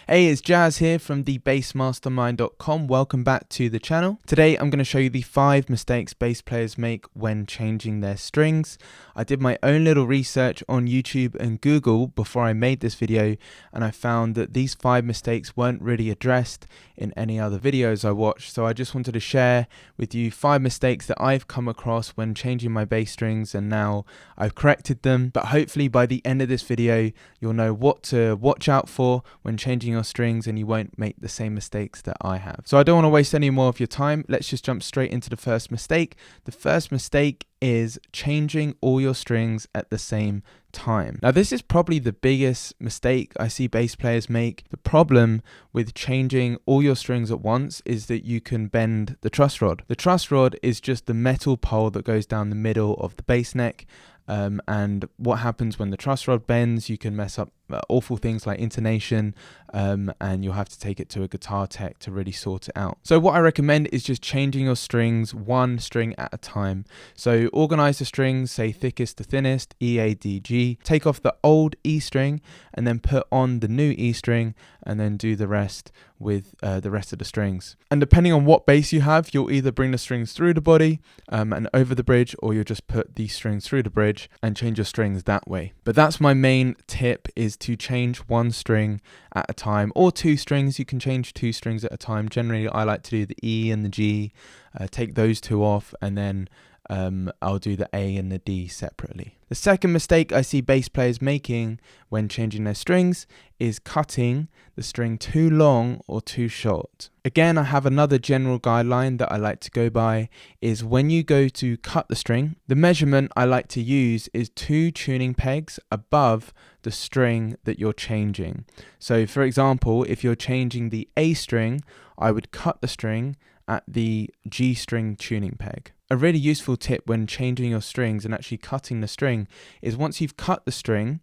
Hey, it's Jazz here from thebassmastermind.com. Welcome back to the channel. Today I'm going to show you the 5 mistakes bass players make when changing their strings. I did my own little research on YouTube and Google before I made this video, and I found that these 5 mistakes weren't really addressed in any other videos I watched. So I just wanted to share with you 5 mistakes that I've come across when changing my bass strings, and now I've corrected them. But hopefully by the end of this video, you'll know what to watch out for when changing your strings and you won't make the same mistakes that I have. So I don't want to waste any more of your time. Let's just jump straight into the first mistake. The first mistake is changing all your strings at the same time. Now this is probably the biggest mistake I see bass players make. The problem with changing all your strings at once is that you can bend the truss rod. The truss rod is just the metal pole that goes down the middle of the bass neck. And what happens when the truss rod bends, you can mess up awful things like intonation, and you'll have to take it to a guitar tech to really sort it out. So what I recommend is just changing your strings one string at a time. So organize the strings, say thickest to thinnest, E, A, D, G. Take off the old E string and then put on the new E string, and then do the rest with the rest of the strings. And depending on what bass you have, you'll either bring the strings through the body and over the bridge, or you'll just put these strings through the bridge and change your strings that way. But that's my main tip, is to change one string at a time, or 2 strings. You can change 2 strings at a time. Generally I like to do the E and the G, take those 2 off, and then I'll do the A and the D separately. The second mistake I see bass players making when changing their strings is cutting the string too long or too short. Again, I have another general guideline that I like to go by, is when you go to cut the string, the measurement I like to use is 2 tuning pegs above the string that you're changing. So for example, if you're changing the A string, I would cut the string at the G string tuning peg. A really useful tip when changing your strings and actually cutting the string is, once you've cut the string,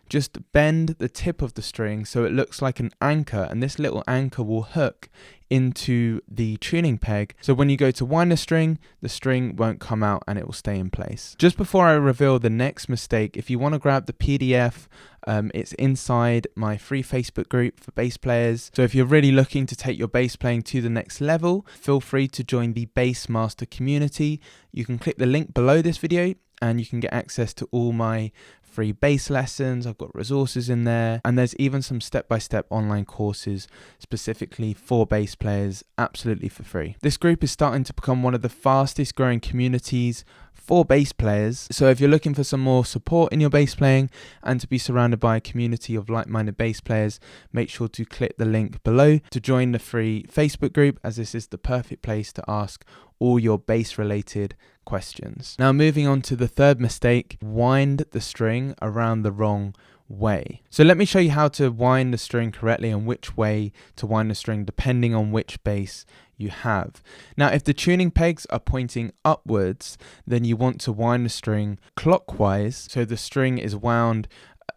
just bend the tip of the string so it looks like an anchor, and this little anchor will hook into the tuning peg. So when you go to wind the string won't come out and it will stay in place. Just before I reveal the next mistake, if you want to grab the PDF, it's inside my free Facebook group for bass players. So if you're really looking to take your bass playing to the next level, feel free to join the Bass Master community. You can click the link below this video and you can get access to all my free bass lessons. I've got resources in there, and there's even some step-by-step online courses specifically for bass players, absolutely for free. This group is starting to become one of the fastest growing communities for bass players. So if you're looking for some more support in your bass playing and to be surrounded by a community of like-minded bass players, make sure to click the link below to join the free Facebook group, as this is the perfect place to ask all your bass related questions. Now moving on to the third mistake, wind the string around the wrong way. So let me show you how to wind the string correctly and which way to wind the string depending on which bass you have. Now if the tuning pegs are pointing upwards, then you want to wind the string clockwise, so the string is wound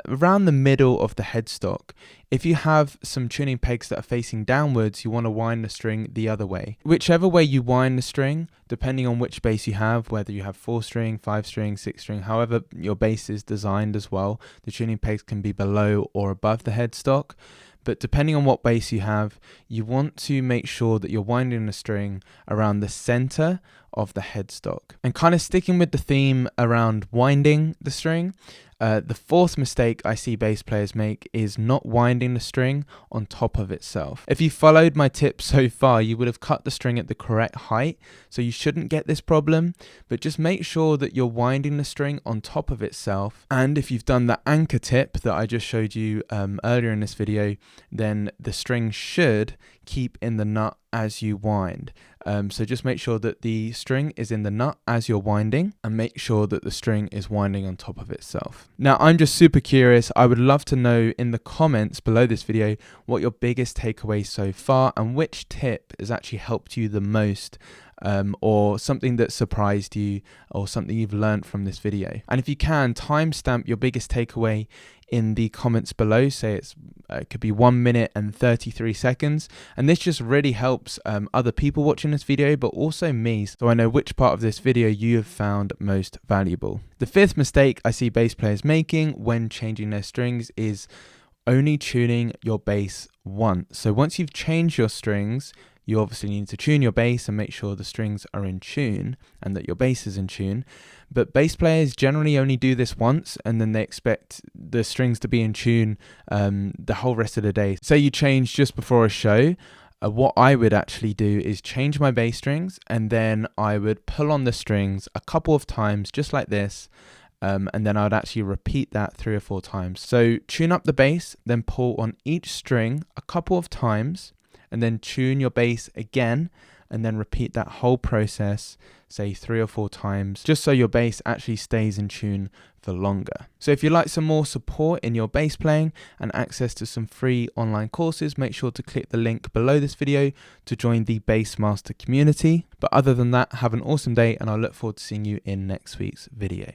around the middle of the headstock. If you have some tuning pegs that are facing downwards, you want to wind the string the other way. Whichever way you wind the string, depending on which bass you have, whether you have 4 string, 5 string, 6 string, however your bass is designed as well, the tuning pegs can be below or above the headstock. But depending on what bass you have, you want to make sure that you're winding the string around the center of the headstock. And kind of sticking with the theme around winding the string, the fourth mistake I see bass players make is not winding the string on top of itself. If you followed my tips so far, you would have cut the string at the correct height, so you shouldn't get this problem, but just make sure that you're winding the string on top of itself. And if you've done the anchor tip that I just showed you earlier in this video, then the string should keep in the nut as you wind. So just make sure that the string is in the nut as you're winding, and make sure that the string is winding on top of itself. Now I'm just super curious, I would love to know in the comments below this video what your biggest takeaway so far, and which tip has actually helped you the most, or something that surprised you, or something you've learned from this video. And if you can, timestamp your biggest takeaway in the comments below. Say it could be 1 minute and 33 seconds, and this just really helps other people watching this video, but also me, so I know which part of this video you have found most valuable. The fifth mistake I see bass players making when changing their strings is only tuning your bass once. So once you've changed your strings, you obviously need to tune your bass and make sure the strings are in tune and that your bass is in tune. But bass players generally only do this once, and then they expect the strings to be in tune the whole rest of the day. Say you change just before a show, what I would actually do is change my bass strings, and then I would pull on the strings a couple of times just like this, and then I'd actually repeat that 3 or 4 times. So tune up the bass, then pull on each string a couple of times, and then tune your bass again, and then repeat that whole process, say 3 or 4 times, just so your bass actually stays in tune for longer. So if you'd like some more support in your bass playing and access to some free online courses, make sure to click the link below this video to join the Bassmaster community. But other than that, have an awesome day, and I look forward to seeing you in next week's video.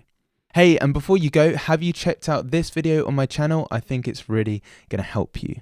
Hey, and before you go, have you checked out this video on my channel? I think it's really going to help you.